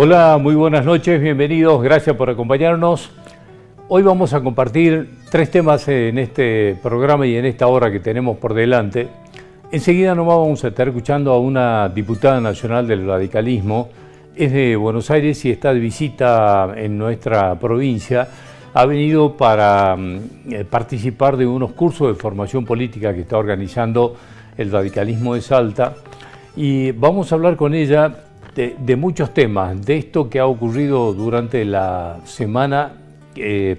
Hola, muy buenas noches, bienvenidos, gracias por acompañarnos. Hoy vamos a compartir tres temas en este programa y en esta hora que tenemos por delante. Enseguida nos vamos a estar escuchando a una diputada nacional del radicalismo, es de Buenos Aires y está de visita en nuestra provincia. Ha venido para participar de unos cursos de formación política que está organizando el radicalismo de Salta y vamos a hablar con ella de muchos temas, de esto que ha ocurrido durante la semana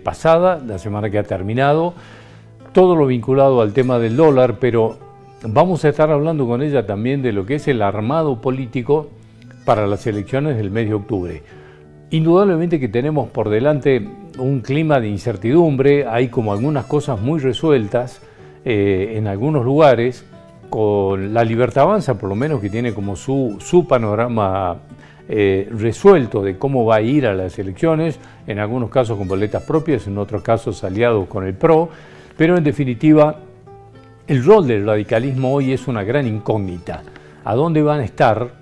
pasada, la semana que ha terminado, todo lo vinculado al tema del dólar, pero vamos a estar hablando con ella también de lo que es el armado político para las elecciones del mes de octubre. Indudablemente que tenemos por delante un clima de incertidumbre, hay como algunas cosas muy resueltas en algunos lugares, con la Libertad Avanza por lo menos que tiene como su panorama resuelto de cómo va a ir a las elecciones, en algunos casos con boletas propias, en otros casos aliados con el PRO, pero en definitiva el rol del radicalismo hoy es una gran incógnita. ¿A dónde van a estar?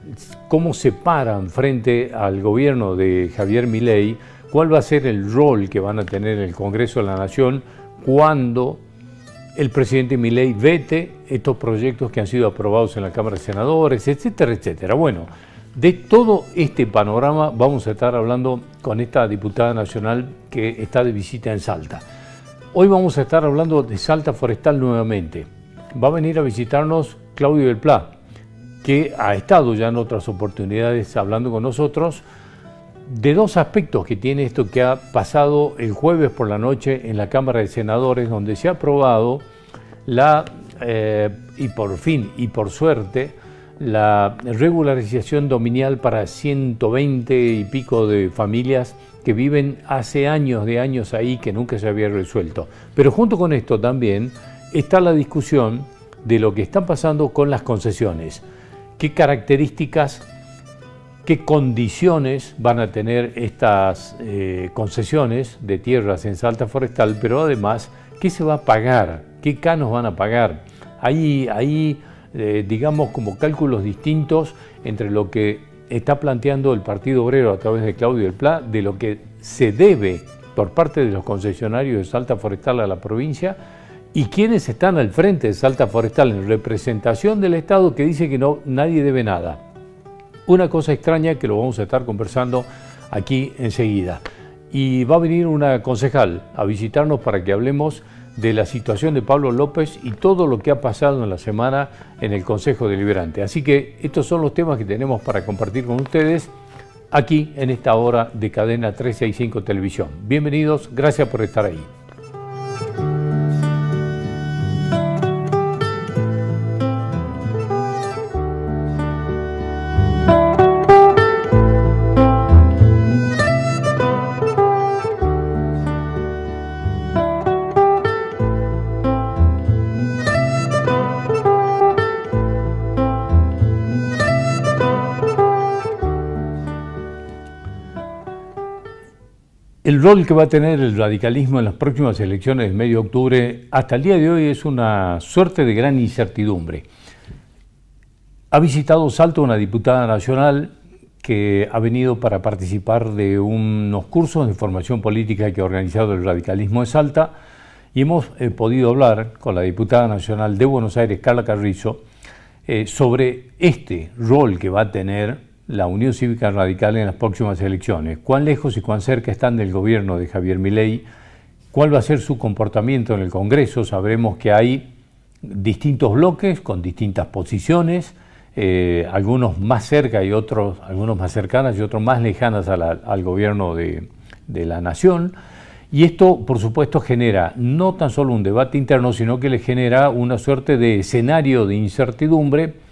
¿Cómo se paran frente al gobierno de Javier Milei? ¿Cuál va a ser el rol que van a tener en el Congreso de la Nación cuando el presidente Milei vete estos proyectos que han sido aprobados en la Cámara de Senadores, etcétera, etcétera? Bueno, de todo este panorama vamos a estar hablando con esta diputada nacional que está de visita en Salta. Hoy vamos a estar hablando de Salta Forestal nuevamente. Va a venir a visitarnos Claudio del Pla, que ha estado ya en otras oportunidades hablando con nosotros de dos aspectos que tiene esto que ha pasado el jueves por la noche en la Cámara de Senadores, donde se ha aprobado y por fin y por suerte, la regularización dominial para 120 y pico de familias que viven hace años de años ahí, que nunca se había resuelto. Pero junto con esto también está la discusión de lo que está pasando con las concesiones. ¿Qué características, qué condiciones van a tener estas concesiones de tierras en Salta Forestal? Pero además, ¿qué se va a pagar? ¿Qué canos van a pagar? Hay digamos, como cálculos distintos entre lo que está planteando el Partido Obrero a través de Claudio del Pla, de lo que se debe por parte de los concesionarios de Salta Forestal a la provincia, y quienes están al frente de Salta Forestal en representación del Estado que dice que no, nadie debe nada. Una cosa extraña que lo vamos a estar conversando aquí enseguida. Y va a venir una concejal a visitarnos para que hablemos de la situación de Pablo López y todo lo que ha pasado en la semana en el Consejo Deliberante. Así que estos son los temas que tenemos para compartir con ustedes aquí en esta hora de Cadena 365 Televisión. Bienvenidos, gracias por estar ahí. El rol que va a tener el radicalismo en las próximas elecciones del mes de octubre, hasta el día de hoy es una suerte de gran incertidumbre. Ha visitado Salta una diputada nacional que ha venido para participar de unos cursos de formación política que ha organizado el radicalismo de Salta y hemos podido hablar con la diputada nacional de Buenos Aires, Carla Carrizo, sobre este rol que va a tener la Unión Cívica Radical en las próximas elecciones. ¿Cuán lejos y cuán cerca están del gobierno de Javier Milei? ¿Cuál va a ser su comportamiento en el Congreso? Sabremos que hay distintos bloques con distintas posiciones, algunos más cerca y otros, algunos más cercanas y otros más lejanas al gobierno de la nación. Y esto, por supuesto, genera no tan solo un debate interno, sino que le genera una suerte de escenario de incertidumbre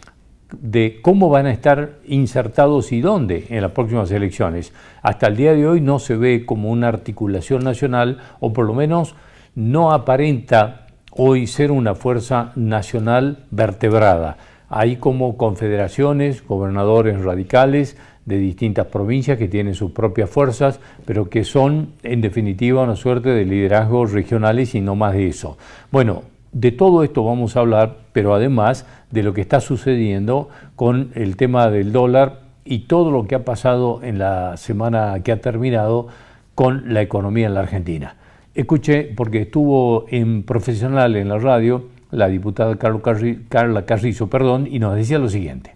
de cómo van a estar insertados y dónde en las próximas elecciones. Hasta el día de hoy no se ve como una articulación nacional, o por lo menos no aparenta hoy ser una fuerza nacional vertebrada. Hay como confederaciones, gobernadores radicales de distintas provincias que tienen sus propias fuerzas, pero que son en definitiva una suerte de liderazgos regionales y no más de eso. Bueno, de todo esto vamos a hablar, pero además de lo que está sucediendo con el tema del dólar y todo lo que ha pasado en la semana que ha terminado con la economía en la Argentina. Escuche, porque estuvo en Profesional en la radio, la diputada Carla Carrizo, y nos decía lo siguiente.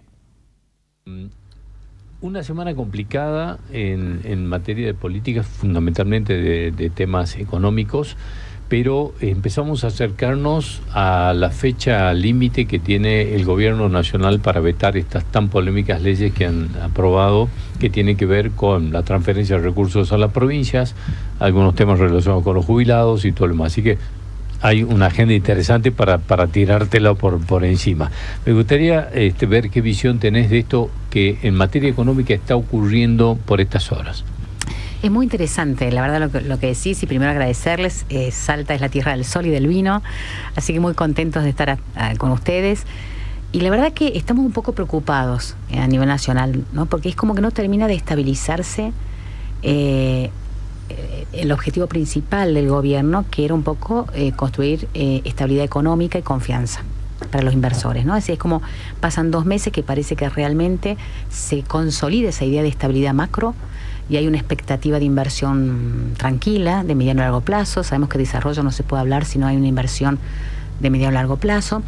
Una semana complicada en materia de políticas, fundamentalmente de temas económicos, pero empezamos a acercarnos a la fecha límite que tiene el gobierno nacional para vetar estas tan polémicas leyes que han aprobado, que tienen que ver con la transferencia de recursos a las provincias, algunos temas relacionados con los jubilados y todo lo demás. Así que hay una agenda interesante para tirártela por encima. Me gustaría ver qué visión tenés de esto que en materia económica está ocurriendo por estas horas. Es muy interesante, la verdad, lo que decís, y primero agradecerles. Salta es la tierra del sol y del vino, así que muy contentos de estar con ustedes. Y la verdad que estamos un poco preocupados a nivel nacional, ¿no? Porque es como que no termina de estabilizarse el objetivo principal del gobierno, que era un poco construir estabilidad económica y confianza para los inversores, ¿no? Así es como pasan 2 meses que parece que realmente se consolida esa idea de estabilidad macro, y hay una expectativa de inversión tranquila, de mediano a largo plazo. Sabemos que de desarrollo no se puede hablar si no hay una inversión de mediano a largo plazo.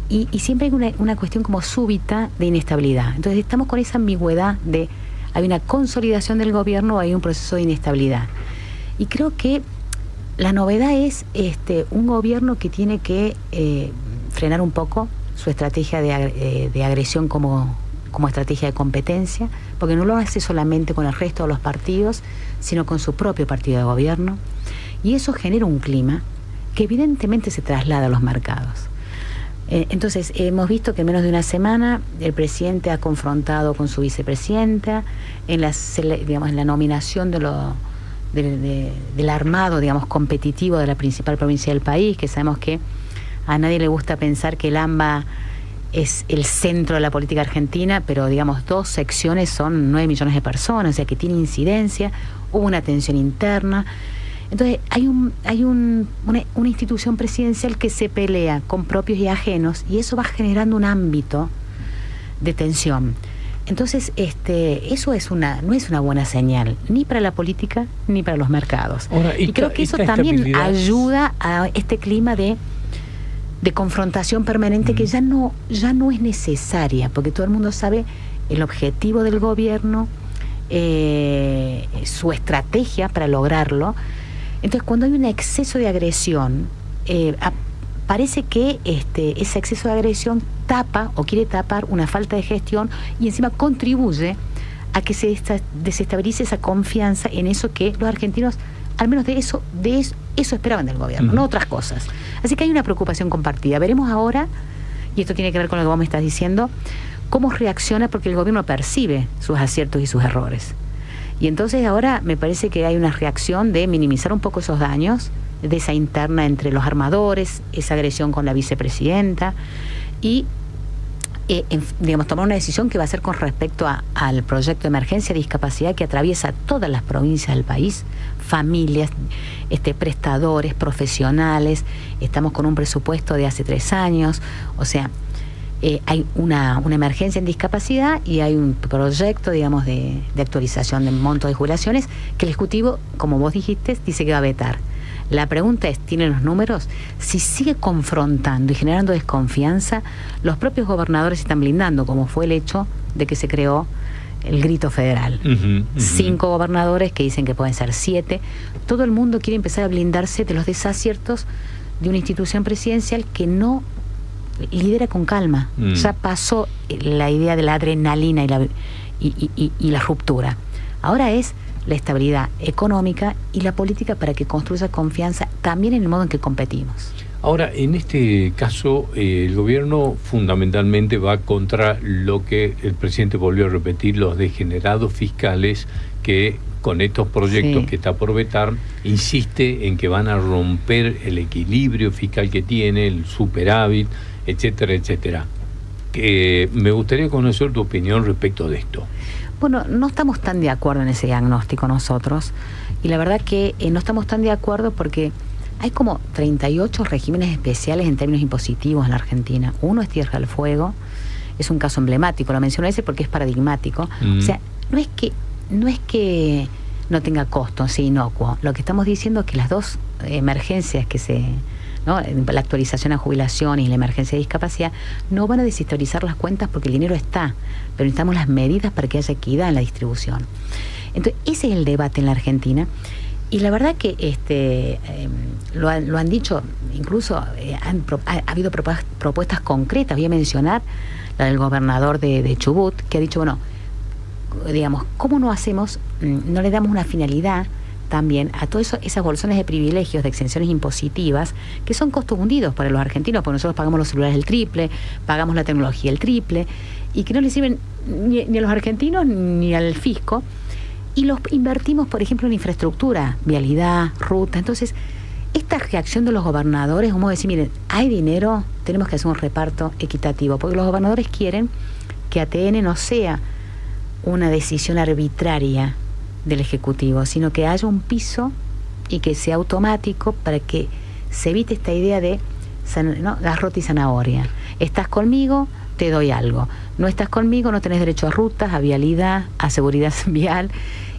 Y siempre hay una cuestión como súbita de inestabilidad. Entonces estamos con esa ambigüedad de hay una consolidación del gobierno o hay un proceso de inestabilidad. Y creo que la novedad es un gobierno que tiene que frenar un poco su estrategia de agresión como estrategia de competencia, porque no lo hace solamente con el resto de los partidos, sino con su propio partido de gobierno, y eso genera un clima que evidentemente se traslada a los mercados. Entonces hemos visto que en menos de una semana el presidente ha confrontado con su vicepresidenta en la nominación del armado, digamos, competitivo de la principal provincia del país, que sabemos que a nadie le gusta pensar que el AMBA es el centro de la política argentina, pero digamos 2 secciones son 9 millones de personas, o sea que tiene incidencia. Hubo una tensión interna. Entonces hay una institución presidencial que se pelea con propios y ajenos, y eso va generando un ámbito de tensión. Entonces eso no es una buena señal, ni para la política ni para los mercados. Ahora, y creo que eso también ayuda a este clima de confrontación permanente que ya no es necesaria, porque todo el mundo sabe el objetivo del gobierno, su estrategia para lograrlo. Entonces, cuando hay un exceso de agresión, parece que ese exceso de agresión tapa o quiere tapar una falta de gestión, y encima contribuye a que se desestabilice esa confianza en eso que los argentinos, al menos de eso esperaban del gobierno, no otras cosas. Así que hay una preocupación compartida. Veremos ahora, y esto tiene que ver con lo que vos me estás diciendo, cómo reacciona, porque el gobierno percibe sus aciertos y sus errores. Y entonces ahora me parece que hay una reacción de minimizar un poco esos daños, de esa interna entre los armadores, esa agresión con la vicepresidenta, y digamos, tomar una decisión que va a ser con respecto al proyecto de emergencia de discapacidad que atraviesa todas las provincias del país, familias, prestadores, profesionales. Estamos con un presupuesto de hace 3 años, o sea, hay una emergencia en discapacidad y hay un proyecto, digamos, de actualización de montos de jubilaciones que el Ejecutivo, como vos dijiste, dice que va a vetar. La pregunta es, ¿tienen los números? Si sigue confrontando y generando desconfianza, los propios gobernadores están blindando, como fue el hecho de que se creó el grito federal. 5 gobernadores que dicen que pueden ser 7. Todo el mundo quiere empezar a blindarse de los desaciertos de una institución presidencial que no lidera con calma. Ya pasó la idea de la adrenalina y la ruptura. Ahora es la estabilidad económica y la política para que construya confianza también en el modo en que competimos. Ahora, en este caso, el gobierno fundamentalmente va contra lo que el presidente volvió a repetir, los degenerados fiscales, que con estos proyectos que está por vetar, insiste en que van a romper el equilibrio fiscal que tiene, el superávit, etcétera, etcétera. Me gustaría conocer tu opinión respecto de esto. Bueno, no estamos tan de acuerdo en ese diagnóstico nosotros, y la verdad que no estamos tan de acuerdo porque hay como 38 regímenes especiales en términos impositivos en la Argentina. Uno es Tierra del Fuego, es un caso emblemático, lo menciono ese porque es paradigmático. O sea, no es que no tenga costo, sí, inocuo. Lo que estamos diciendo es que las dos emergencias que ¿no? La actualización a jubilación y la emergencia de discapacidad no van a deshistorizar las cuentas porque el dinero está, pero necesitamos las medidas para que haya equidad en la distribución. Entonces, ese es el debate en la Argentina. Y la verdad que lo han dicho, incluso ha habido propuestas concretas. Voy a mencionar la del gobernador de Chubut, que ha dicho, bueno, digamos, ¿cómo no le damos una finalidad también a todas esas bolsones de privilegios, de exenciones impositivas, que son costos hundidos para los argentinos, porque nosotros pagamos los celulares el triple, pagamos la tecnología el triple, y que no le sirven ni a los argentinos ni al fisco, y los invertimos, por ejemplo, en infraestructura, vialidad, ruta. Entonces, esta reacción de los gobernadores, como decir, miren, hay dinero, tenemos que hacer un reparto equitativo, porque los gobernadores quieren que ATN no sea una decisión arbitraria del Ejecutivo, sino que haya un piso y que sea automático para que se evite esta idea de garrote y zanahoria. Estás conmigo, te doy algo. No estás conmigo, no tenés derecho a rutas, a vialidad, a seguridad vial.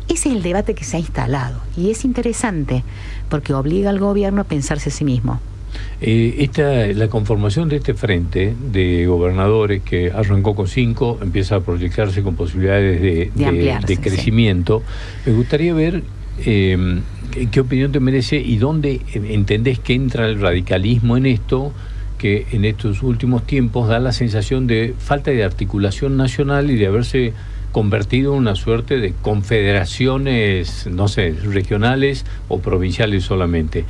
Ese es el debate que se ha instalado y es interesante porque obliga al gobierno a pensarse a sí mismo. La conformación de este frente de gobernadores que arrancó con 5, empieza a proyectarse con posibilidades de crecimiento. Sí. Me gustaría ver qué opinión te merece y dónde entendés que entra el radicalismo en esto, que en estos últimos tiempos da la sensación de falta de articulación nacional y de haberse convertido en una suerte de confederaciones, no sé, regionales o provinciales solamente.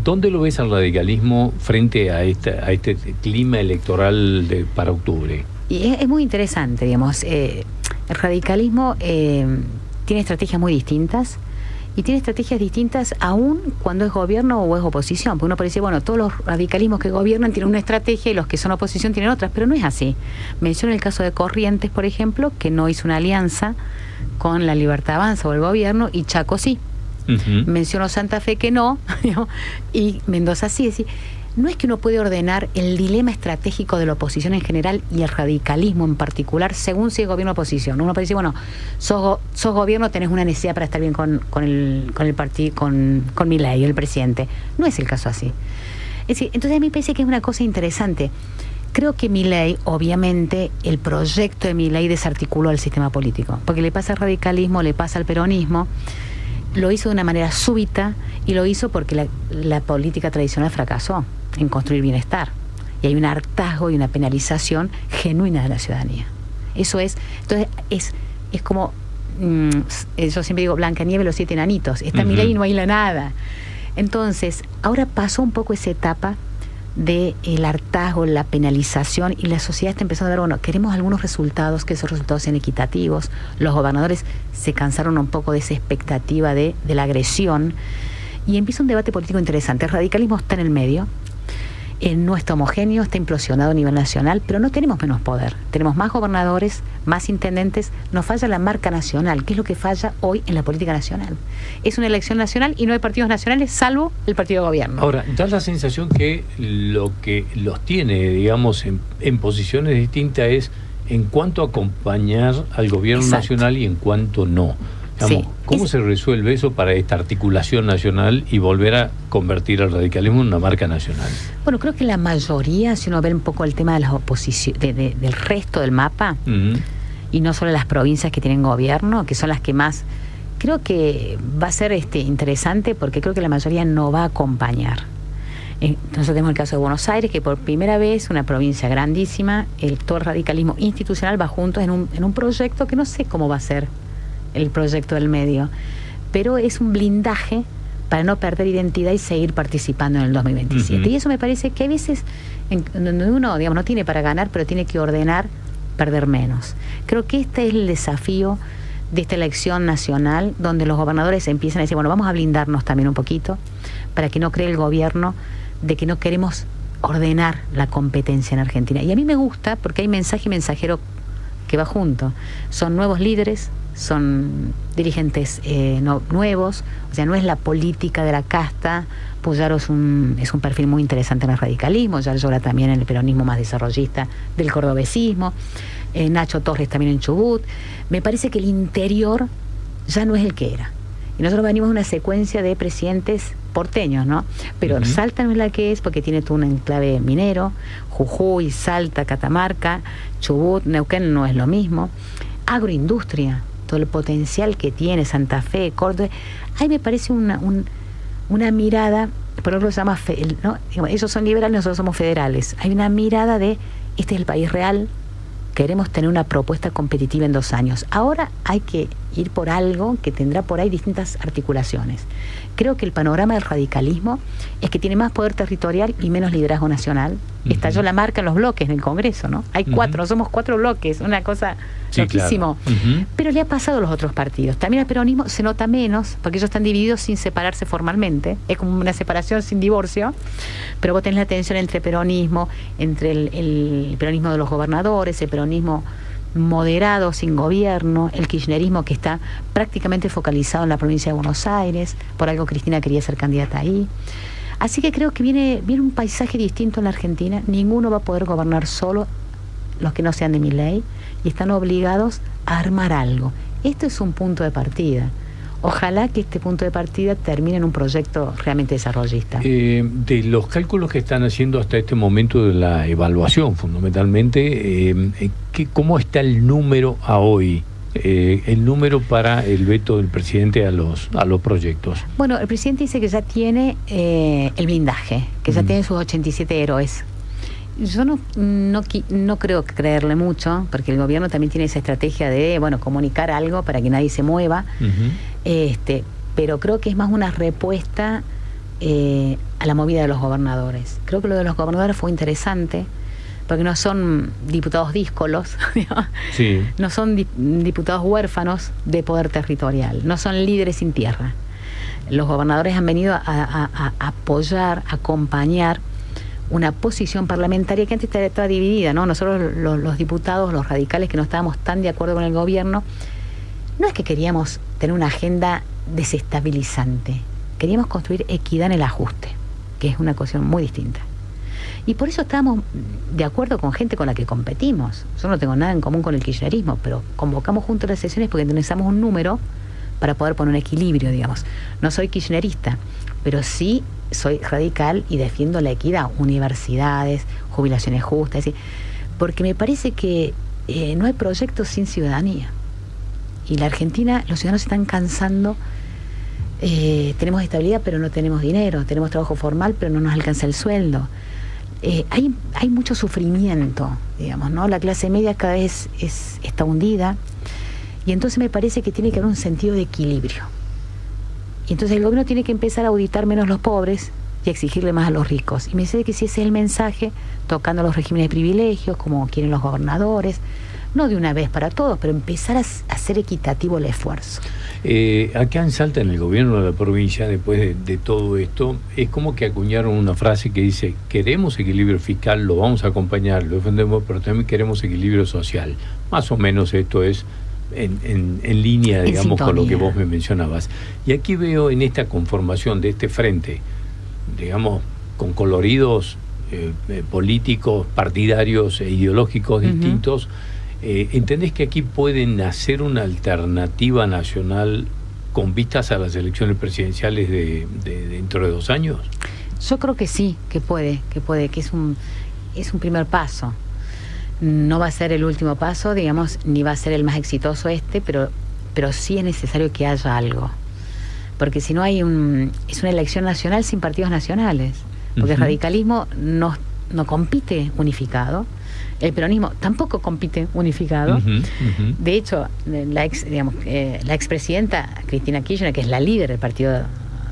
¿Dónde lo ves al radicalismo frente a este clima electoral para octubre? Y es muy interesante, digamos. El radicalismo tiene estrategias muy distintas y tiene estrategias distintas aún cuando es gobierno o es oposición. Porque uno puede decir, bueno, todos los radicalismos que gobiernan tienen una estrategia y los que son oposición tienen otras, pero no es así. Menciono el caso de Corrientes, por ejemplo, que no hizo una alianza con la Libertad Avanza o el gobierno, y Chaco sí. Menciono Santa Fe que no, y Mendoza sí. Es decir, no es que uno puede ordenar el dilema estratégico de la oposición en general y el radicalismo en particular según si es gobierno o oposición. Uno puede decir, bueno, sos gobierno, tenés una necesidad para estar bien con el partido, con Milei, el presidente. No es el caso así. Es decir, entonces a mí me parece que es una cosa interesante. Creo que Milei, obviamente, el proyecto de Milei desarticuló al sistema político, porque le pasa al radicalismo, le pasa al peronismo. Lo hizo de una manera súbita y lo hizo porque la política tradicional fracasó en construir bienestar. Y hay un hartazgo y una penalización genuina de la ciudadanía. Eso es, entonces es como, yo siempre digo, Blancanieves, los 7 enanitos. Está Milei y no hay nada. Entonces, ahora pasó un poco esa etapa del hartazgo, la penalización, y la sociedad está empezando a ver, bueno, queremos algunos resultados, que esos resultados sean equitativos. Los gobernadores se cansaron un poco de esa expectativa de la agresión, y empieza un debate político interesante. El radicalismo está en el medio, no está homogéneo, está implosionado a nivel nacional, pero no tenemos menos poder. Tenemos más gobernadores, más intendentes, nos falla la marca nacional, que es lo que falla hoy en la política nacional. Es una elección nacional y no hay partidos nacionales salvo el partido de gobierno. Ahora, da la sensación que lo que los tiene, digamos, en posiciones distintas es en cuanto a acompañar al gobierno nacional y en cuanto no. Digamos, ¿cómo se resuelve eso para esta articulación nacional y volver a convertir al radicalismo en una marca nacional? Bueno, creo que la mayoría, si uno ve un poco el tema de las oposiciones, del resto del mapa, y no solo las provincias que tienen gobierno, que son las que más, creo que va a ser interesante, porque creo que la mayoría no va a acompañar. Nosotros tenemos el caso de Buenos Aires, que por primera vez, una provincia grandísima, todo el radicalismo institucional va juntos en un proyecto que no sé cómo va a ser el proyecto del medio, pero es un blindaje para no perder identidad y seguir participando en el 2027. Y eso me parece que a veces donde uno, digamos, no tiene para ganar, pero tiene que ordenar perder menos. Creo que este es el desafío de esta elección nacional, donde los gobernadores empiezan a decir, bueno, vamos a blindarnos también un poquito, para que no cree el gobierno de que no queremos ordenar la competencia en Argentina. Y a mí me gusta porque hay mensaje y mensajero que va junto. Son nuevos líderes, son dirigentes nuevos, o sea, no es la política de la casta. Puyaro es un perfil muy interesante en el radicalismo, ya llora también en el peronismo más desarrollista del cordobesismo, Nacho Torres también en Chubut. Me parece que el interior ya no es el que era. Y nosotros venimos de una secuencia de presidentes porteños, ¿no? Pero Salta no es la que es porque tiene todo un enclave minero, Jujuy, Salta, Catamarca, Chubut, Neuquén no es lo mismo. Agroindustria, todo el potencial que tiene Santa Fe, Córdoba. Ahí me parece una mirada, por ejemplo se llama, ¿no? Ellos son liberales, nosotros somos federales. Hay una mirada de, este es el país real, queremos tener una propuesta competitiva en 2 años. Ahora hay que ir por algo que tendrá por ahí distintas articulaciones. Creo que el panorama del radicalismo es que tiene más poder territorial y menos liderazgo nacional. Estalló la marca en los bloques en el Congreso, ¿no? Hay 4, somos 4 bloques, una cosa loquísimo. Claro. Pero le ha pasado a los otros partidos. También al peronismo se nota menos, porque ellos están divididos sin separarse formalmente. Es como una separación sin divorcio. Pero vos tenés la tensión entre peronismo, entre el peronismo de los gobernadores, el peronismo moderado, sin gobierno, el kirchnerismo que está prácticamente focalizado en la provincia de Buenos Aires, por algo Cristina quería ser candidata ahí. Así que creo que viene un paisaje distinto en la Argentina. Ninguno va a poder gobernar solo, los que no sean de Milei, y están obligados a armar algo. Esto es un punto de partida. Ojalá que este punto de partida termine en un proyecto realmente desarrollista. De los cálculos que están haciendo hasta este momento de la evaluación, fundamentalmente, ¿cómo está el número a hoy? El número para el veto del presidente a los proyectos. Bueno, el presidente dice que ya tiene el blindaje, que ya tiene sus 87 héroes. Yo no creo creerle mucho, porque el gobierno también tiene esa estrategia de, comunicar algo para que nadie se mueva. Pero creo que es más una respuesta a la movida de los gobernadores. Creo que lo de los gobernadores fue interesante, porque no son diputados díscolos, sí. No son diputados huérfanos de poder territorial, no son líderes sin tierra. Los gobernadores han venido a apoyar, a acompañar una posición parlamentaria que antes estaba dividida, ¿no? Nosotros los diputados, los radicales que no estábamos tan de acuerdo con el gobierno, no es que queríamos tener una agenda desestabilizante, queríamos construir equidad en el ajuste, que es una cuestión muy distinta. Y por eso estábamos de acuerdo con gente con la que competimos. Yo no tengo nada en común con el kirchnerismo, pero convocamos juntos las sesiones porque necesitamos un número para poder poner un equilibrio, digamos. No soy kirchnerista, pero sí soy radical y defiendo la equidad, universidades, jubilaciones justas, es decir, porque me parece que no hay proyectos sin ciudadanía. Y la Argentina, los ciudadanos se están cansando. Tenemos estabilidad, pero no tenemos dinero. Tenemos trabajo formal, pero no nos alcanza el sueldo. Hay mucho sufrimiento, digamos, ¿no? La clase media cada vez está hundida. Y entonces me parece que tiene que haber un sentido de equilibrio. Y entonces el gobierno tiene que empezar a auditar menos los pobres y a exigirle más a los ricos. Y me dice que si ese es el mensaje, tocando los regímenes de privilegios, como quieren los gobernadores, no de una vez para todos, pero empezar a hacer equitativo el esfuerzo. Acá en Salta, en el gobierno de la provincia, después de todo esto, es como que acuñaron una frase que dice: queremos equilibrio fiscal, lo vamos a acompañar, lo defendemos, pero también queremos equilibrio social. Más o menos esto es en línea, digamos, con lo que vos me mencionabas. Y aquí veo en esta conformación de este frente, digamos, con coloridos políticos, partidarios e ideológicos distintos, ¿entendés que aquí pueden nacer una alternativa nacional con vistas a las elecciones presidenciales de dentro de 2 años? Yo creo que sí, que es un primer paso. No va a ser el último paso, digamos, ni va a ser el más exitoso pero sí es necesario que haya algo. Porque si no es una elección nacional sin partidos nacionales. Porque el radicalismo no compite unificado. El peronismo tampoco compite unificado. De hecho, la expresidenta Cristina Kirchner, que es la líder del partido,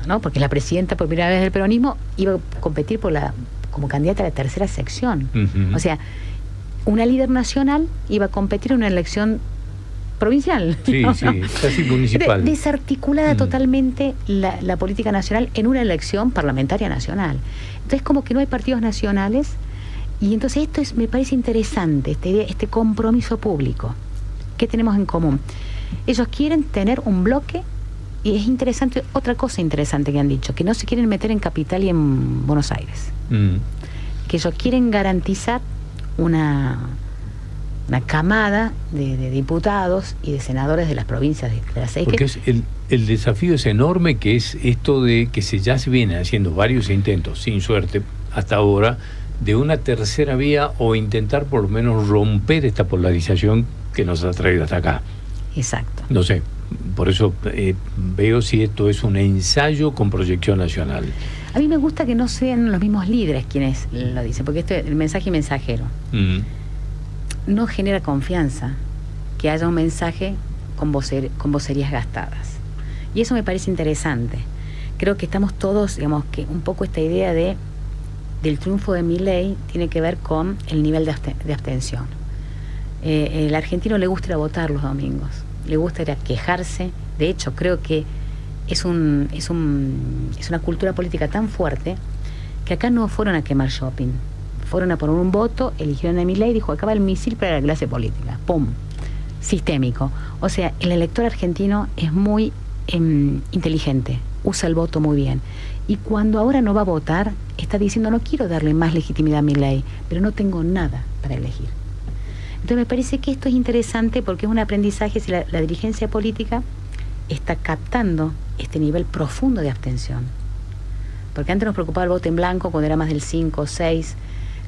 ¿no? Porque es la presidenta por primera vez del peronismo, iba a competir como candidata a la tercera sección. O sea, una líder nacional iba a competir en una elección provincial. Sí, ¿no? Sí, casi municipal. Desarticulada totalmente la política nacional en una elección parlamentaria nacional. Entonces, como que no hay partidos nacionales. Y entonces esto me parece interesante, este compromiso público. ¿Qué tenemos en común? Ellos quieren tener un bloque, y es interesante, otra cosa interesante que han dicho, que no se quieren meter en Capital y en Buenos Aires. Que ellos quieren garantizar una camada de diputados y de senadores de las provincias de las 6. Porque el desafío es enorme, que es esto de que ya se viene haciendo varios intentos, sin suerte hasta ahora, de una tercera vía, o intentar por lo menos romper esta polarización que nos ha traído hasta acá. Exacto. No sé, por eso veo si esto es un ensayo con proyección nacional. A mí me gusta que no sean los mismos líderes quienes lo dicen, porque esto es el mensaje mensajero. No genera confianza que haya un mensaje con vocerías gastadas. Y eso me parece interesante. Creo que estamos todos, digamos, que un poco esta idea del triunfo de Milei tiene que ver con el nivel de abstención. El argentino le gusta ir a votar los domingos, le gusta ir a quejarse. De hecho, creo que es una cultura política tan fuerte que acá no fueron a quemar shopping. Fueron a poner un voto, eligieron a Milei y dijo, acá va el misil para la clase política. ¡Pum! Sistémico. O sea, el elector argentino es muy inteligente, usa el voto muy bien. Y cuando ahora no va a votar, está diciendo, no quiero darle más legitimidad a Milei, pero no tengo nada para elegir. Entonces me parece que esto es interesante porque es un aprendizaje si la dirigencia política está captando este nivel profundo de abstención. Porque antes nos preocupaba el voto en blanco cuando era más del 5 o 6,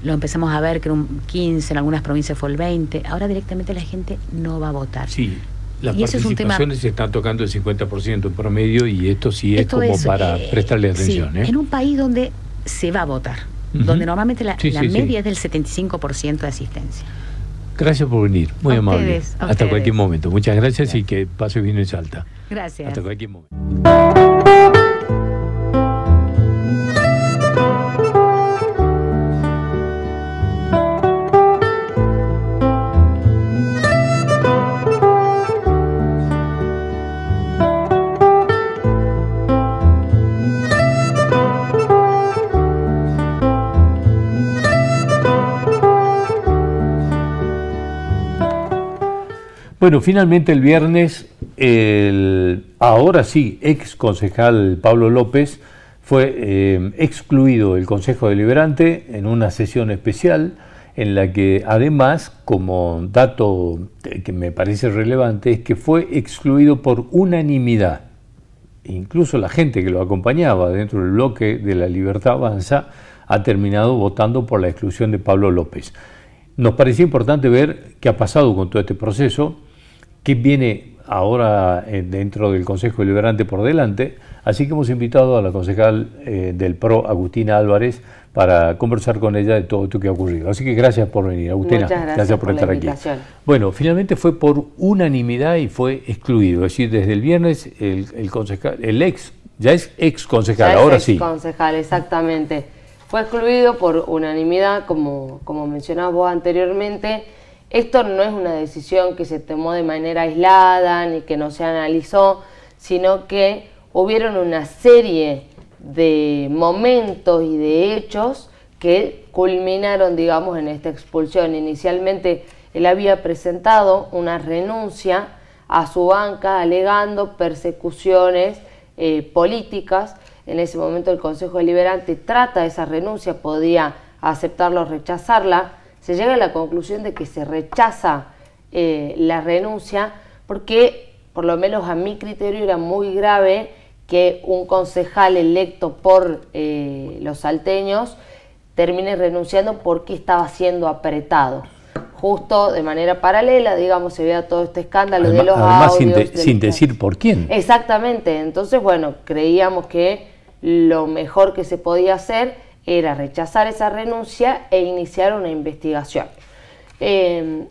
lo empezamos a ver que era un 15, en algunas provincias fue el 20, ahora directamente la gente no va a votar. Sí, las participaciones se están tocando el 50% en promedio, y esto sí es como para prestarle atención. Sí, en un país donde se va a votar, donde normalmente la media es del 75% de asistencia. Gracias por venir, muy amable. Hasta cualquier momento. Muchas gracias y que pase bien en Salta. Gracias. Hasta cualquier momento. Bueno, finalmente el viernes, ahora sí, ex concejal Pablo López fue excluido del Consejo Deliberante en una sesión especial en la que además, como dato que me parece relevante, es que fue excluido por unanimidad. Incluso la gente que lo acompañaba dentro del bloque de La Libertad Avanza ha terminado votando por la exclusión de Pablo López. Nos parecía importante ver qué ha pasado con todo este proceso, qué viene ahora dentro del Consejo Deliberante por delante, así que hemos invitado a la concejal del PRO, Agustina Álvarez, para conversar con ella de todo esto que ha ocurrido. Así que gracias por venir, Agustina. Muchas gracias por estar aquí. Bueno, finalmente fue por unanimidad y fue excluido, es decir, desde el viernes el concejal, el ex, ya es ex concejal, ahora sí. Ex concejal, exactamente. Fue excluido por unanimidad, como mencionabas vos anteriormente. Esto no es una decisión que se tomó de manera aislada ni que no se analizó, sino que hubieron una serie de momentos y de hechos que culminaron, digamos, en esta expulsión. Inicialmente él había presentado una renuncia a su banca alegando persecuciones políticas. En ese momento el Consejo Deliberante trata esa renuncia, podía aceptarla o rechazarla. Se llega a la conclusión de que se rechaza la renuncia porque, por lo menos a mi criterio, era muy grave que un concejal electo por los salteños termine renunciando porque estaba siendo apretado. Justo de manera paralela, digamos, se vea todo este escándalo de los audios. Sin decir por quién. Exactamente. Entonces, bueno, creíamos que lo mejor que se podía hacer era rechazar esa renuncia e iniciar una investigación.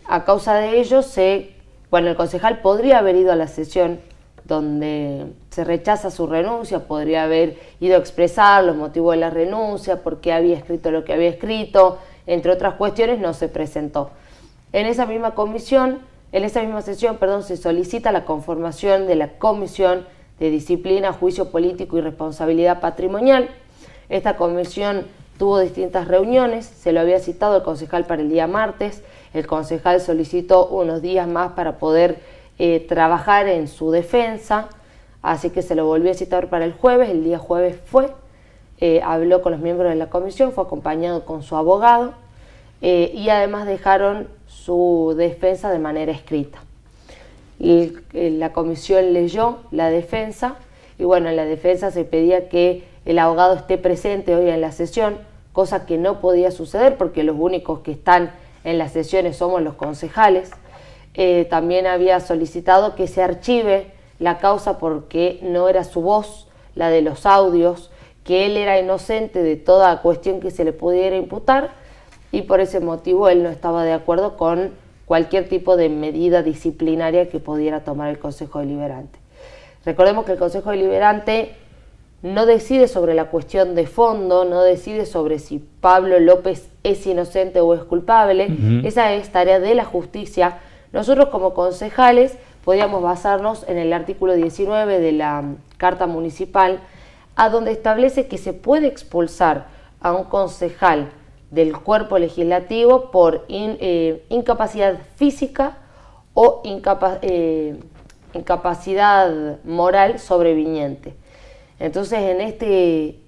A causa de ello, el concejal podría haber ido a la sesión donde se rechaza su renuncia, podría haber ido a expresar los motivos de la renuncia, por qué había escrito lo que había escrito, entre otras cuestiones. No se presentó. En esa misma sesión, se solicita la conformación de la Comisión de Disciplina, Juicio Político y Responsabilidad Patrimonial. Esta comisión tuvo distintas reuniones, se lo había citado el concejal para el día martes, el concejal solicitó unos días más para poder trabajar en su defensa, así que se lo volvió a citar para el jueves. El día jueves fue, habló con los miembros de la comisión, fue acompañado con su abogado y además dejaron su defensa de manera escrita. La comisión leyó la defensa y bueno, en la defensa se pedía que el abogado esté presente hoy en la sesión, cosa que no podía suceder porque los únicos que están en las sesiones somos los concejales. También había solicitado que se archive la causa porque no era su voz, la de los audios, que él era inocente de toda cuestión que se le pudiera imputar y por ese motivo él no estaba de acuerdo con cualquier tipo de medida disciplinaria que pudiera tomar el Consejo Deliberante. Recordemos que el Consejo Deliberante no decide sobre la cuestión de fondo, no decide sobre si Pablo López es inocente o es culpable. Esa es tarea de la justicia. Nosotros como concejales podríamos basarnos en el artículo 19 de la Carta Municipal, a donde establece que se puede expulsar a un concejal del cuerpo legislativo por incapacidad física o incapacidad moral sobreviniente. Entonces, en este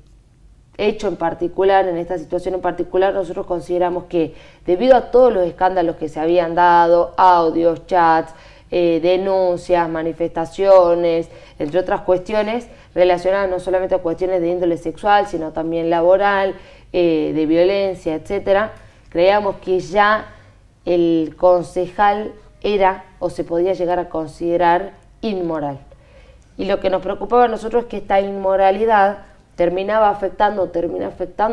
hecho en particular, en esta situación en particular, nosotros consideramos que debido a todos los escándalos que se habían dado, audios, chats, denuncias, manifestaciones, entre otras cuestiones relacionadas no solamente a cuestiones de índole sexual, sino también laboral, de violencia, etcétera, creíamos que ya el concejal era o se podía llegar a considerar inmoral. Y lo que nos preocupaba a nosotros es que esta inmoralidad termina afectando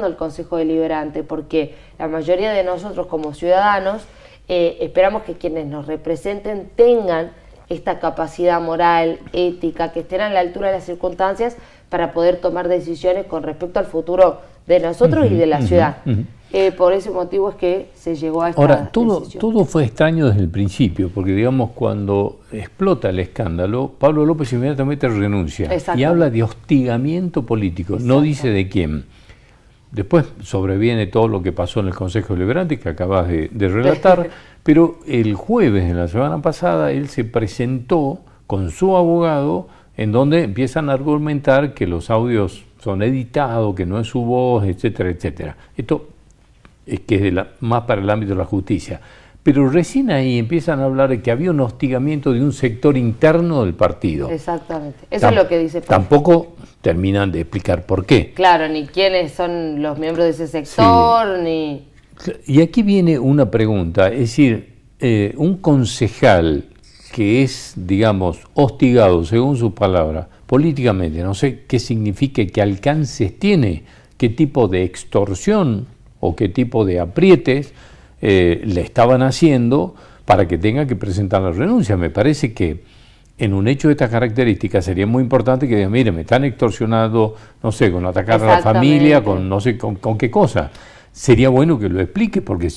al Consejo Deliberante, porque la mayoría de nosotros como ciudadanos esperamos que quienes nos representen tengan esta capacidad moral, ética, que estén a la altura de las circunstancias para poder tomar decisiones con respecto al futuro de nosotros y de la ciudad. Por ese motivo es que se llegó a esta decisión. Todo fue extraño desde el principio, porque digamos cuando explota el escándalo, Pablo López inmediatamente renuncia y habla de hostigamiento político, no dice de quién. Después sobreviene todo lo que pasó en el Consejo Deliberante que acabas de relatar, pero el jueves de la semana pasada él se presentó con su abogado en donde empiezan a argumentar que los audios son editados, que no es su voz, etcétera, etcétera. Esto es que es más para el ámbito de la justicia. Pero recién ahí empiezan a hablar de que había un hostigamiento de un sector interno del partido. Exactamente, eso es lo que dice Pablo. Tampoco terminan de explicar por qué. Claro, ni quiénes son los miembros de ese sector, ni... Y aquí viene una pregunta, es decir, un concejal que es, digamos, hostigado, según sus palabras, políticamente, no sé qué significa, qué alcances tiene, qué tipo de extorsión o qué tipo de aprietes le estaban haciendo para que tenga que presentar la renuncia. Me parece que en un hecho de estas características sería muy importante que digan, mire, me están extorsionando, no sé, con atacar a la familia, con no sé con qué cosa. Sería bueno que lo explique, porque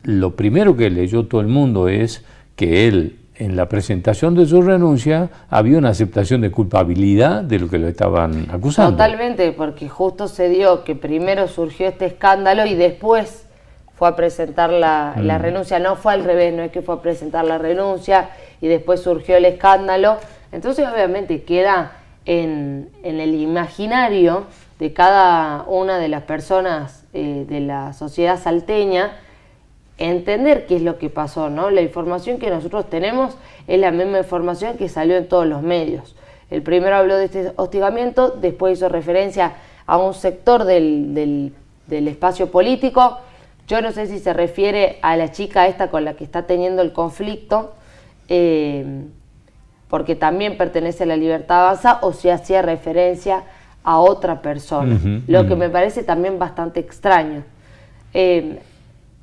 lo primero que leyó todo el mundo es que él, en la presentación de su renuncia, había una aceptación de culpabilidad de lo que lo estaban acusando. Totalmente, porque justo se dio que primero surgió este escándalo y después fue a presentar la renuncia. No fue al revés, no es que fue a presentar la renuncia y después surgió el escándalo. Entonces obviamente queda en el imaginario de cada una de las personas de la sociedad salteña entender qué es lo que pasó, ¿no? La información que nosotros tenemos es la misma información que salió en todos los medios. El primero habló de este hostigamiento, después hizo referencia a un sector del espacio político. Yo no sé si se refiere a la chica esta con la que está teniendo el conflicto, porque también pertenece a la Libertad Avanza, o si hacía referencia a otra persona, lo que me parece también bastante extraño.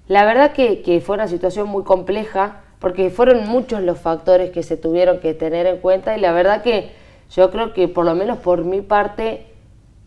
La verdad que fue una situación muy compleja, porque fueron muchos los factores que se tuvieron que tener en cuenta, y la verdad que yo creo que, por lo menos por mi parte,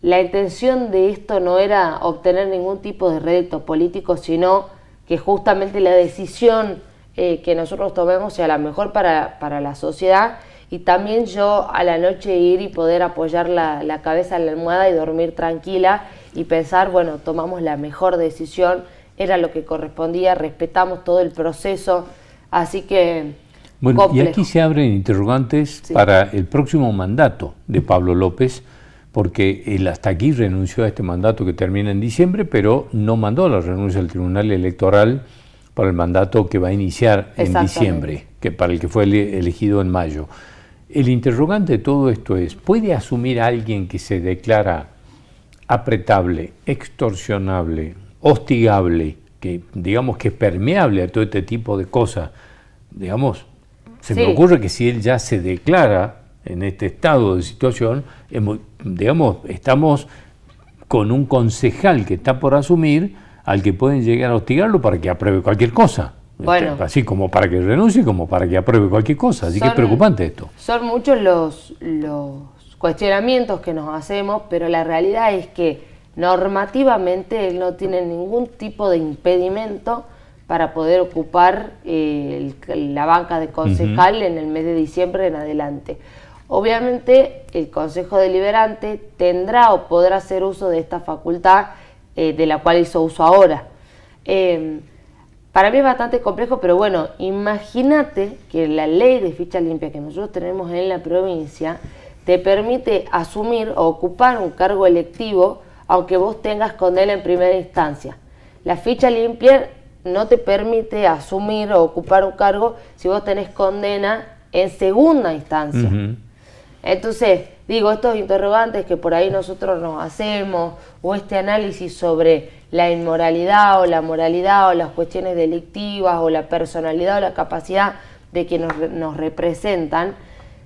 la intención de esto no era obtener ningún tipo de rédito político, sino que justamente la decisión que nosotros tomemos sea la mejor para la sociedad, y también yo a la noche ir y poder apoyar la cabeza en la almohada y dormir tranquila y pensar, bueno, tomamos la mejor decisión, era lo que correspondía, respetamos todo el proceso, así que Bueno, complejo. y aquí se abren interrogantes Sí. para el próximo mandato de Pablo López, porque él hasta aquí renunció a este mandato que termina en diciembre, pero no mandó la renuncia al Tribunal Electoral para el mandato que va a iniciar en diciembre, que para el que fue elegido en mayo. El interrogante de todo esto es, ¿puede asumir alguien que se declara apretable, extorsionable, hostigable, que digamos que es permeable a todo este tipo de cosas? Digamos, se me ocurre que si él ya se declara en este estado de situación, digamos, estamos con un concejal que está por asumir, al que pueden llegar a hostigarlo para que apruebe cualquier cosa. Bueno, así como para que renuncie, como para que apruebe cualquier cosa. Así que es preocupante esto. Son muchos los cuestionamientos que nos hacemos, pero la realidad es que normativamente él no tiene ningún tipo de impedimento para poder ocupar la banca de concejal en el mes de diciembre en adelante. Obviamente el Consejo Deliberante tendrá o podrá hacer uso de esta facultad de la cual hizo uso ahora. Para mí es bastante complejo, pero bueno, imagínate que la ley de ficha limpia que nosotros tenemos en la provincia te permite asumir o ocupar un cargo electivo aunque vos tengas condena en primera instancia. La ficha limpia no te permite asumir o ocupar un cargo si vos tenés condena en segunda instancia. Entonces, digo, estos interrogantes que por ahí nosotros nos hacemos, o este análisis sobre la inmoralidad o la moralidad o las cuestiones delictivas o la personalidad o la capacidad de quienes nos representan,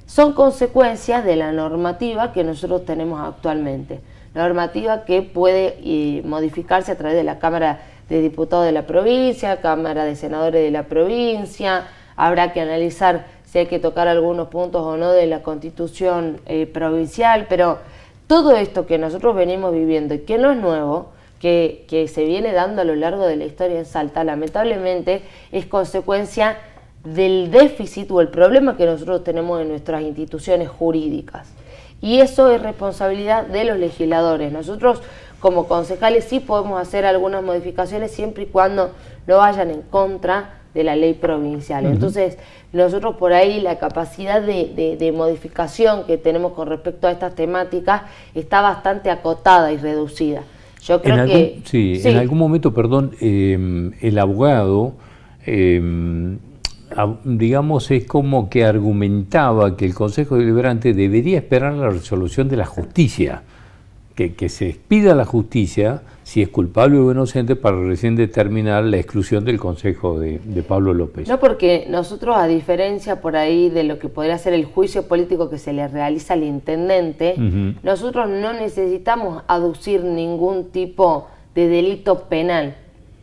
son consecuencias de la normativa que nosotros tenemos actualmente. Normativa que puede modificarse a través de la Cámara de Diputados de la provincia, Cámara de Senadores de la provincia. Habrá que analizar si hay que tocar algunos puntos o no de la Constitución provincial, pero todo esto que nosotros venimos viviendo y que no es nuevo, que se viene dando a lo largo de la historia en Salta, lamentablemente es consecuencia del déficit o el problema que nosotros tenemos en nuestras instituciones jurídicas. Y eso es responsabilidad de los legisladores. Nosotros como concejales sí podemos hacer algunas modificaciones siempre y cuando no vayan en contra de la ley provincial. Entonces, nosotros por ahí la capacidad de modificación que tenemos con respecto a estas temáticas está bastante acotada y reducida. Yo creo sí, en algún momento, perdón, el abogado, digamos, es como que argumentaba que el Consejo Deliberante debería esperar la resolución de la justicia, que se expida la justicia si es culpable o inocente para recién determinar la exclusión del Consejo de Pablo López. No, porque nosotros, a diferencia por ahí de lo que podría ser el juicio político que se le realiza al intendente, nosotros no necesitamos aducir ningún tipo de delito penal.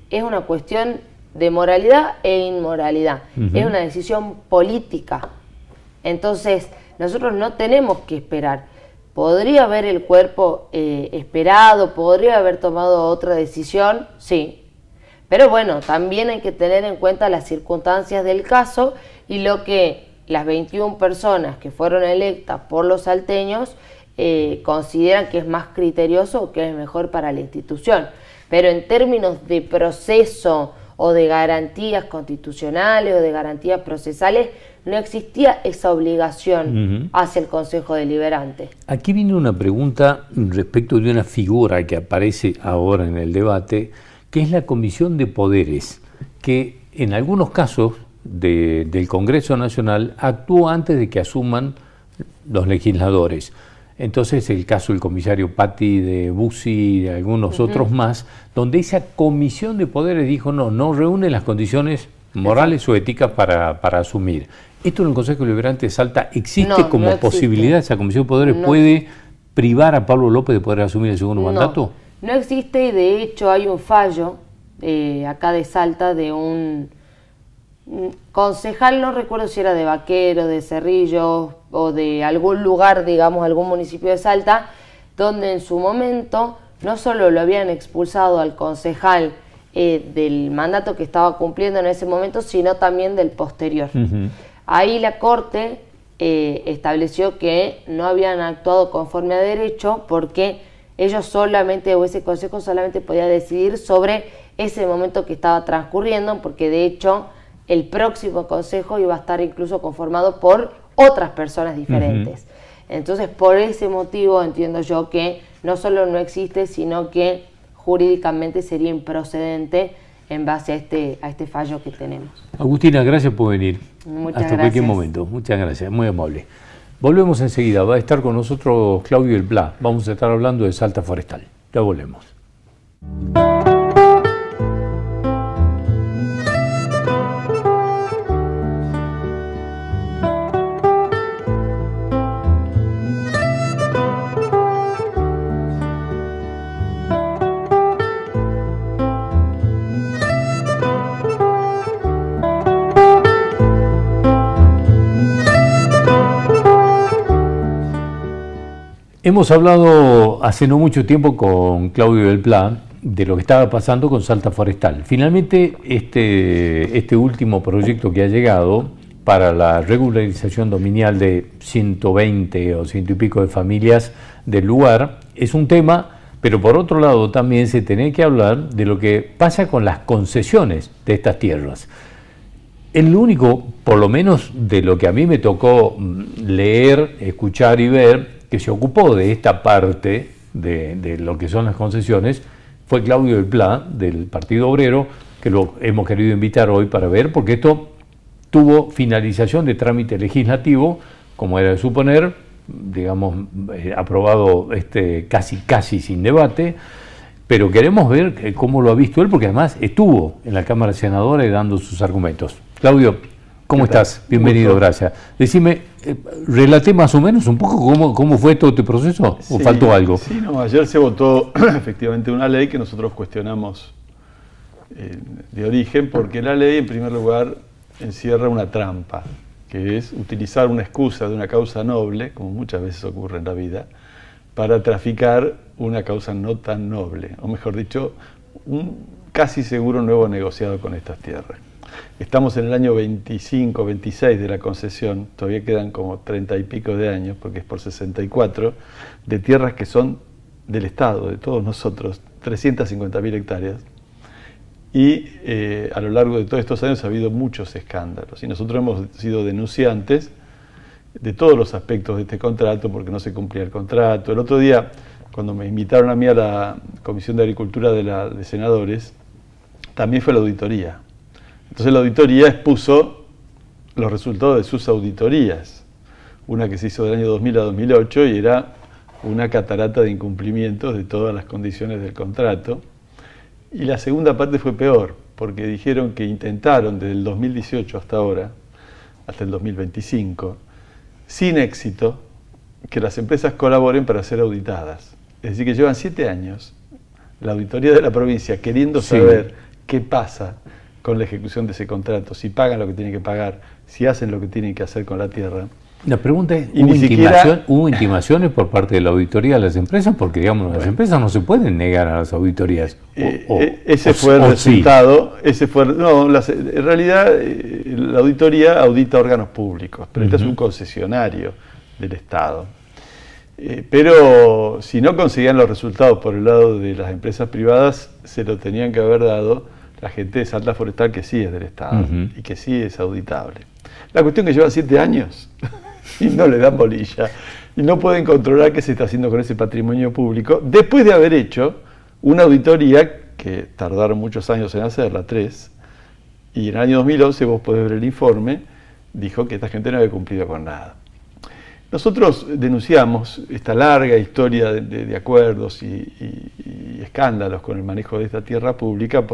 Es una cuestión de moralidad e inmoralidad. Es una decisión política. Entonces, nosotros no tenemos que esperar. ¿Podría haber el cuerpo esperado? ¿Podría haber tomado otra decisión? Sí. Pero bueno, también hay que tener en cuenta las circunstancias del caso y lo que las 21 personas que fueron electas por los salteños consideran que es más criterioso o que es mejor para la institución. Pero en términos de proceso o de garantías constitucionales o de garantías procesales, no existía esa obligación hacia el Consejo Deliberante. Aquí viene una pregunta respecto de una figura que aparece ahora en el debate, que es la Comisión de Poderes, que en algunos casos del Congreso Nacional actúa antes de que asuman los legisladores. Entonces el caso del comisario Patti, de Bussi y de algunos otros más, donde esa Comisión de Poderes dijo no reúne las condiciones morales o éticas para asumir. ¿Esto en el Consejo Deliberante de Salta existe como posibilidad? ¿Esa Comisión de Poderes puede privar a Pablo López de poder asumir el segundo mandato? No existe, y de hecho hay un fallo acá de Salta de un concejal, no recuerdo si era de Vaquero, de Cerrillo o de algún lugar, digamos, algún municipio de Salta, donde en su momento no solo lo habían expulsado al concejal del mandato que estaba cumpliendo en ese momento, sino también del posterior. Ahí la Corte estableció que no habían actuado conforme a derecho porque ellos solamente, o ese consejo solamente podía decidir sobre ese momento que estaba transcurriendo, porque de hecho el próximo consejo iba a estar incluso conformado por otras personas diferentes. Entonces, por ese motivo entiendo yo que no solo no existe, sino que jurídicamente sería improcedente en base a este fallo que tenemos. Agustina, gracias por venir. Muchas Hasta gracias. cualquier momento. Muchas gracias, muy amable. Volvemos enseguida. Va a estar con nosotros Claudio del Pla. Vamos a estar hablando de Salta Forestal. Ya volvemos. Hemos hablado hace no mucho tiempo con Claudio del Pla de lo que estaba pasando con Salta Forestal. Finalmente, este último proyecto que ha llegado para la regularización dominial de 120 o 100 y pico de familias del lugar es un tema, pero por otro lado también se tiene que hablar de lo que pasa con las concesiones de estas tierras. El único, por lo menos de lo que a mí me tocó leer, escuchar y ver, que se ocupó de esta parte de lo que son las concesiones, fue Claudio del Pla, del Partido Obrero, que lo hemos querido invitar hoy para ver, porque esto tuvo finalización de trámite legislativo, como era de suponer, digamos, aprobado casi sin debate, pero queremos ver cómo lo ha visto él, porque además estuvo en la Cámara de Senadores dando sus argumentos. Claudio, ¿cómo estás? Bienvenido, gracias. Decime, relaté más o menos un poco cómo fue todo este proceso, ¿o faltó algo? Sí, no, ayer se votó efectivamente una ley que nosotros cuestionamos de origen, porque la ley, en primer lugar, encierra una trampa, que es utilizar una excusa de una causa noble, como muchas veces ocurre en la vida, para traficar una causa no tan noble, o mejor dicho, un casi seguro nuevo negociado con estas tierras. Estamos en el año 25, 26 de la concesión, todavía quedan como 30 y pico de años, porque es por 64, de tierras que son del Estado, de todos nosotros, 350.000 hectáreas. Y a lo largo de todos estos años ha habido muchos escándalos, y nosotros hemos sido denunciantes de todos los aspectos de este contrato, porque no se cumplía el contrato. El otro día, cuando me invitaron a mí a la Comisión de Agricultura de Senadores, también fue la auditoría. Entonces la auditoría expuso los resultados de sus auditorías, una que se hizo del año 2000 a 2008 y era una catarata de incumplimientos de todas las condiciones del contrato. Y la segunda parte fue peor, porque dijeron que intentaron desde el 2018 hasta ahora, hasta el 2025, sin éxito, que las empresas colaboren para ser auditadas. Es decir, que llevan 7 años la auditoría de la provincia queriendo saber qué pasa con la ejecución de ese contrato, si pagan lo que tienen que pagar, si hacen lo que tienen que hacer con la tierra. La pregunta es, y ¿hubo intimaciones por parte de la auditoría de las empresas? Porque, digamos, las empresas no se pueden negar a las auditorías. Ese fue el resultado. Sí. En realidad, la auditoría audita órganos públicos, pero este es un concesionario del Estado. Pero si no conseguían los resultados por el lado de las empresas privadas, se lo tenían que haber dado la gente de Salta Forestal, que sí es del Estado y que sí es auditable. La cuestión es que lleva 7 años y no le dan bolilla y no pueden controlar qué se está haciendo con ese patrimonio público después de haber hecho una auditoría que tardaron muchos años en hacerla, 3, y en el año 2011, vos podés ver el informe, dijo que esta gente no había cumplido con nada. Nosotros denunciamos esta larga historia de acuerdos y escándalos con el manejo de esta tierra pública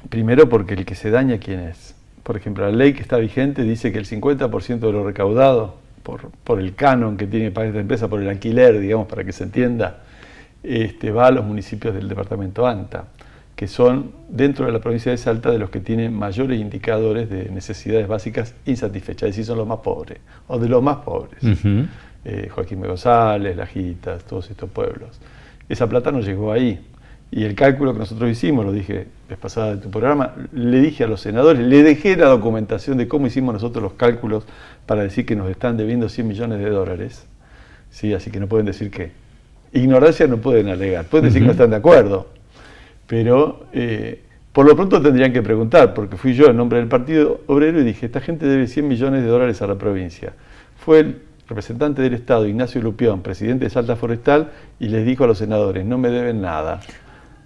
primero porque el que se daña, ¿quién es? Por ejemplo, la ley que está vigente dice que el 50% de lo recaudado por el canon que tiene que pagar esta empresa, por el alquiler, digamos, para que se entienda, va a los municipios del departamento ANTA, que son, dentro de la provincia de Salta, de los que tienen mayores indicadores de necesidades básicas insatisfechas, es decir, son los más pobres, o de los más pobres. Joaquín B. González, Lajitas, todos estos pueblos. Esa plata no llegó ahí. Y el cálculo que nosotros hicimos, lo dije vez pasada de tu programa, le dije a los senadores, le dejé la documentación de cómo hicimos nosotros los cálculos para decir que nos están debiendo 100 millones de dólares. ¿Sí? Así que no pueden decir que. Ignorancia no pueden alegar, pueden decir que no están de acuerdo. Pero Por lo pronto tendrían que preguntar, porque fui yo en nombre del Partido Obrero y dije, esta gente debe 100 millones de dólares a la provincia. Fue el representante del Estado, Ignacio Lupión, presidente de Salta Forestal, y les dijo a los senadores, no me deben nada.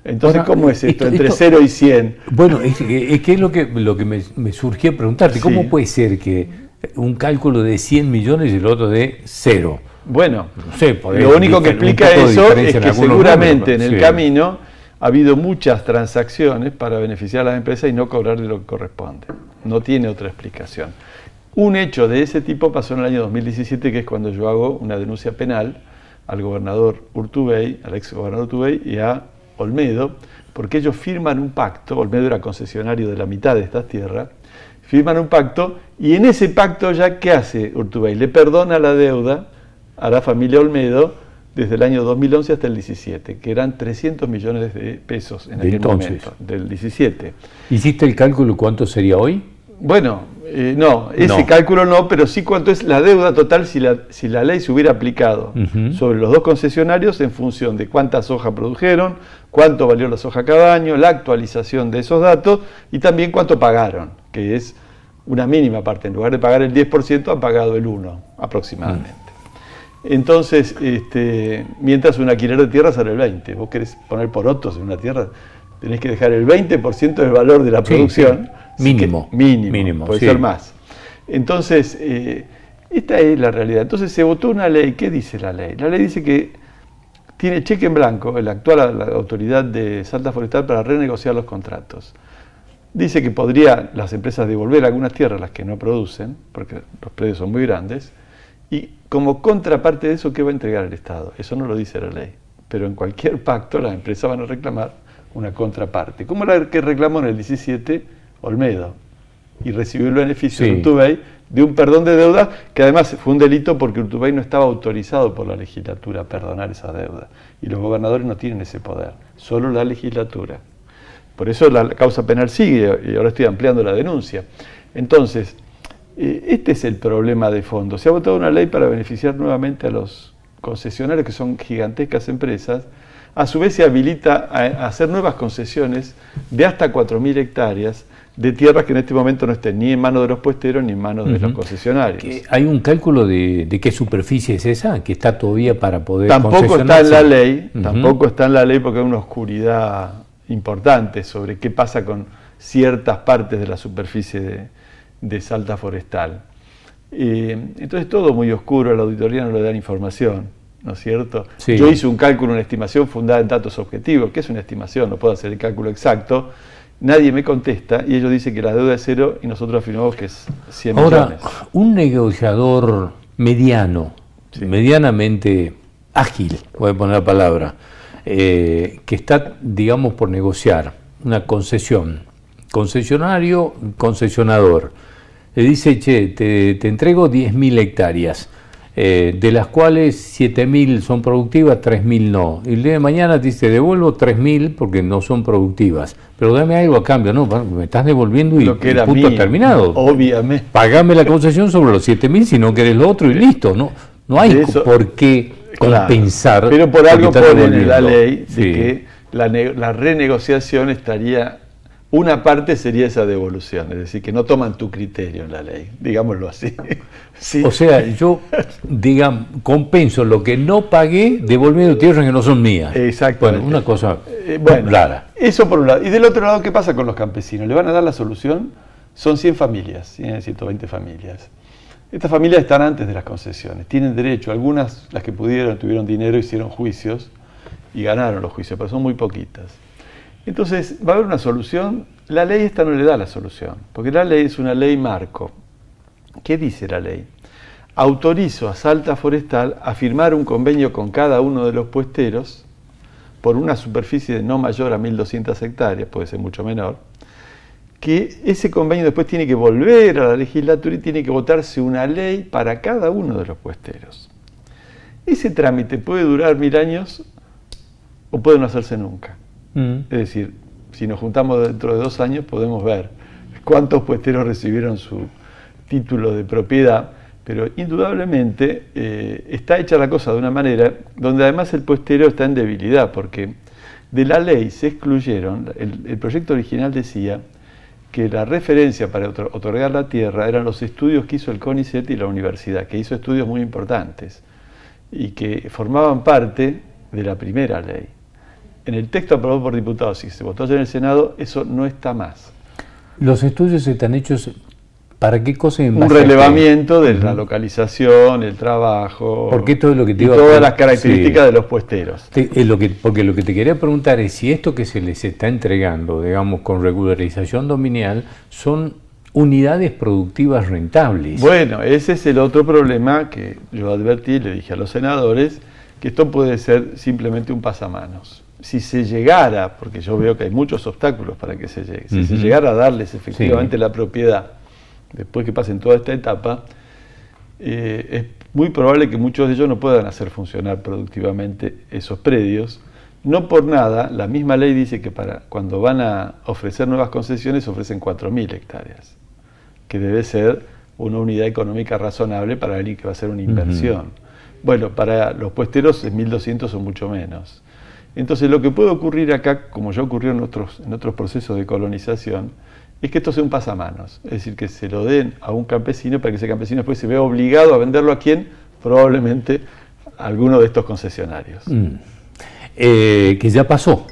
Entonces, bueno, ¿cómo es esto? Entre 0 y 100. Bueno, es que es lo que me surgió preguntarte, sí. ¿Cómo puede ser que un cálculo de 100 millones y el otro de 0? Bueno, no sé, lo único que explica eso es que seguramente en el camino ha habido muchas transacciones para beneficiar a las empresas y no cobrarle lo que corresponde. No tiene otra explicación. Un hecho de ese tipo pasó en el año 2017, que es cuando yo hago una denuncia penal al gobernador Urtubey, al ex gobernador Urtubey y a Olmedo, porque ellos firman un pacto. Olmedo era concesionario de la mitad de estas tierras, firman un pacto y en ese pacto ya, ¿qué hace Urtubey? Le perdona la deuda a la familia Olmedo desde el año 2011 hasta el 17, que eran 300 millones de pesos en aquel momento, del 17. ¿Hiciste el cálculo cuánto sería hoy? Bueno, no, ese cálculo no, pero sí cuánto es la deuda total si la ley se hubiera aplicado sobre los dos concesionarios en función de cuánta soja produjeron, cuánto valió la soja cada año, la actualización de esos datos y también cuánto pagaron, que es una mínima parte. En lugar de pagar el 10%, han pagado el 1% aproximadamente. Entonces, mientras un alquiler de tierra sale el 20%. Vos querés poner porotos en una tierra, tenés que dejar el 20% del valor de la producción. Sí. Mínimo. Mínimo, puede ser más. Entonces, esta es la realidad. Entonces se votó una ley. ¿Qué dice la ley? La ley dice que tiene cheque en blanco la autoridad de Salta Forestal para renegociar los contratos. Dice que podría las empresas devolver algunas tierras, las que no producen, porque los predios son muy grandes, y como contraparte de eso, ¿qué va a entregar el Estado? Eso no lo dice la ley, pero en cualquier pacto las empresas van a reclamar una contraparte, como la que reclamó en el 17 Olmedo, y recibió el beneficio de Urtubey de un perdón de deuda, que además fue un delito porque Urtubey no estaba autorizado por la legislatura a perdonar esa deuda, y los gobernadores no tienen ese poder, solo la legislatura. Por eso la causa penal sigue, y ahora estoy ampliando la denuncia. Entonces, este es el problema de fondo. Se ha votado una ley para beneficiar nuevamente a los concesionarios, que son gigantescas empresas. A su vez se habilita a hacer nuevas concesiones de hasta 4.000 hectáreas de tierras que en este momento no estén ni en manos de los puesteros ni en manos de los concesionarios. ¿Hay un cálculo de qué superficie es esa? Que está todavía para poder Tampoco está en la ley, tampoco está en la ley porque hay una oscuridad importante sobre qué pasa con ciertas partes de la superficie de Salta Forestal. Entonces todo muy oscuro, a la auditoría no le dan información, ¿no es cierto? Sí. Yo hice un cálculo, una estimación fundada en datos objetivos. ¿Qué es una estimación? No puedo hacer el cálculo exacto. Nadie me contesta y ellos dicen que la deuda es 0 y nosotros afirmamos que es 100 millones. Ahora, un negociador mediano, medianamente ágil, voy a poner la palabra, que está, digamos, por negociar una concesión, concesionario, concesionador, le dice, che, te entrego 10.000 hectáreas, de las cuales 7.000 son productivas, 3.000 no. Y el día de mañana te dice, devuelvo 3.000 porque no son productivas, pero dame algo a cambio. No, me estás devolviendo y punto terminado. Obviamente. Pagame la concesión sobre los 7.000 si no querés lo otro y listo. No hay por qué compensar. Pero por algo ponen en la ley de que la renegociación estaría... Una parte sería esa devolución, es decir, que no toman tu criterio en la ley, digámoslo así. Sí. O sea, yo, compenso lo que no pagué devolviendo tierras que no son mías. Exactamente. Bueno, una cosa rara. Eso por un lado. Y del otro lado, ¿qué pasa con los campesinos? ¿Le van a dar la solución? Son 100 familias, 120 familias. Estas familias están antes de las concesiones, tienen derecho. Algunas, las que pudieron, tuvieron dinero, hicieron juicios y ganaron los juicios, pero son muy poquitas. Entonces, va a haber una solución. La ley esta no le da la solución, porque la ley es una ley marco. ¿Qué dice la ley? Autorizo a Salta Forestal a firmar un convenio con cada uno de los puesteros por una superficie de no mayor a 1.200 hectáreas, puede ser mucho menor, que ese convenio después tiene que volver a la legislatura y tiene que votarse una ley para cada uno de los puesteros. Ese trámite puede durar 1000 años o puede no hacerse nunca. Es decir, si nos juntamos dentro de 2 años podemos ver cuántos puesteros recibieron su título de propiedad, pero indudablemente está hecha la cosa de una manera donde además el puestero está en debilidad, porque De la ley se excluyeron, el proyecto original decía que la referencia para otorgar la tierra eran los estudios que hizo el CONICET y la universidad, que hizo estudios muy importantes y que formaban parte de la primera ley. En el texto aprobado por diputados y que se votó ayer en el Senado, eso no está más. ¿Los estudios están hechos para qué cosa? Un relevamiento de la localización, el trabajo, porque todo lo que te y todas las características de los puesteros. Porque lo que te quería preguntar es si esto que se les está entregando, digamos, con regularización dominial, son unidades productivas rentables. Bueno, ese es el otro problema que yo advertí y le dije a los senadores, que esto puede ser simplemente un pasamanos. Si se llegara, porque yo veo que hay muchos obstáculos para que se llegue, si se llegara a darles efectivamente la propiedad, después que pasen toda esta etapa, es muy probable que muchos de ellos no puedan hacer funcionar productivamente esos predios. No por nada, la misma ley dice que cuando van a ofrecer nuevas concesiones ofrecen 4.000 hectáreas, que debe ser una unidad económica razonable para alguien que va a hacer una inversión. Bueno, para los puesteros 1.200 son mucho menos. Entonces lo que puede ocurrir acá, como ya ocurrió en otros procesos de colonización, es que esto sea un pasamanos, es decir, que se lo den a un campesino para que ese campesino después se vea obligado a venderlo a quién, probablemente a alguno de estos concesionarios. Que ya pasó.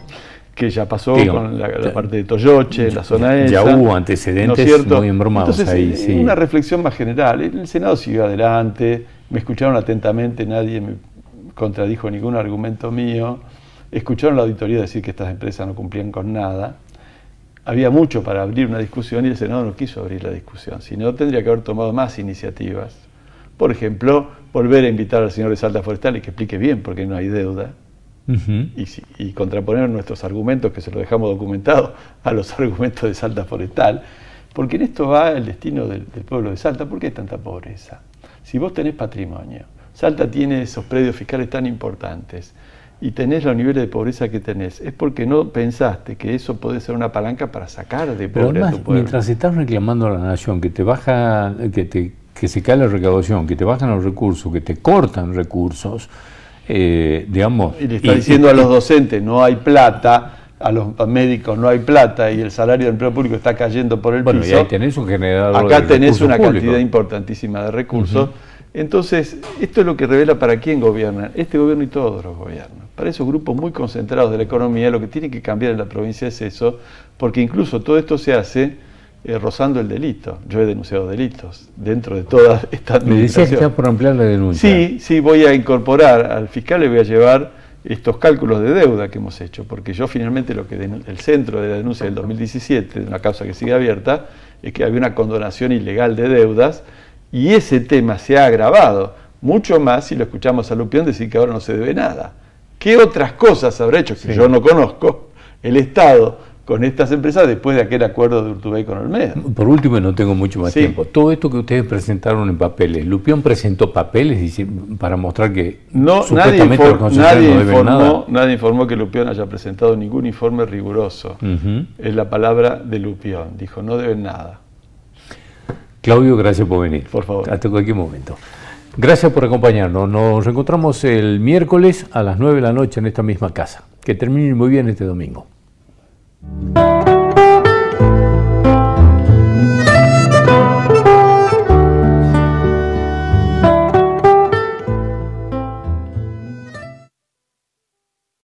Que ya pasó con la parte de Toyoche, la zona esa. Ya hubo antecedentes, ¿no, muy embromados. Entonces, ahí. Una reflexión más general. El Senado siguió adelante, me escucharon atentamente, nadie me contradijo ningún argumento mío. Escucharon la auditoría decir que estas empresas no cumplían con nada. Había mucho para abrir una discusión y el Senado no quiso abrir la discusión, sino tendría que haber tomado más iniciativas. Por ejemplo, volver a invitar al señor de Salta Forestal y que explique bien por qué no hay deuda. Y contraponer nuestros argumentos, que se los dejamos documentados, a los argumentos de Salta Forestal, porque en esto va el destino del pueblo de Salta. ¿Por qué hay tanta pobreza? Si vos tenés patrimonio, Salta tiene esos predios fiscales tan importantes, y tenés los niveles de pobreza que tenés, es porque no pensaste que eso puede ser una palanca para sacar de pobre a tu pueblo. Mientras estás reclamando a la nación que te baja, que se cae la recaudación, que te bajan los recursos, que te cortan recursos, digamos... Y le está diciendo a los docentes, no hay plata, a los médicos no hay plata, y el salario del empleo público está cayendo por el piso. Y ahí tenés un generador acá tenés una cantidad importantísima de recursos. Entonces, esto es lo que revela para quién gobiernan, este gobierno y todos los gobiernos. Para esos grupos muy concentrados de la economía, lo que tiene que cambiar en la provincia es eso, porque incluso todo esto se hace rozando el delito. Yo he denunciado delitos dentro de toda esta administración. Me decías que estás por ampliar la denuncia. Sí, voy a incorporar al fiscal, le voy a llevar estos cálculos de deuda que hemos hecho, porque yo finalmente el centro de la denuncia del 2017, de una causa que sigue abierta, es que había una condonación ilegal de deudas, y ese tema se ha agravado mucho más si lo escuchamos a Lupión decir que ahora no se debe nada. ¿Qué otras cosas habrá hecho, que yo no conozco, el Estado con estas empresas después de aquel acuerdo de Urtubey con Olmedo? Por último, y no tengo mucho más tiempo, todo esto que ustedes presentaron en papeles, ¿Lupión presentó papeles para mostrar que supuestamente los concesionarios no deben nada? Nadie informó que Lupión haya presentado ningún informe riguroso. Es la palabra de Lupión, dijo no deben nada. Claudio, gracias por venir. Por favor. Hasta cualquier momento. Gracias por acompañarnos. Nos reencontramos el miércoles a las 9 de la noche en esta misma casa. Que termine muy bien este domingo.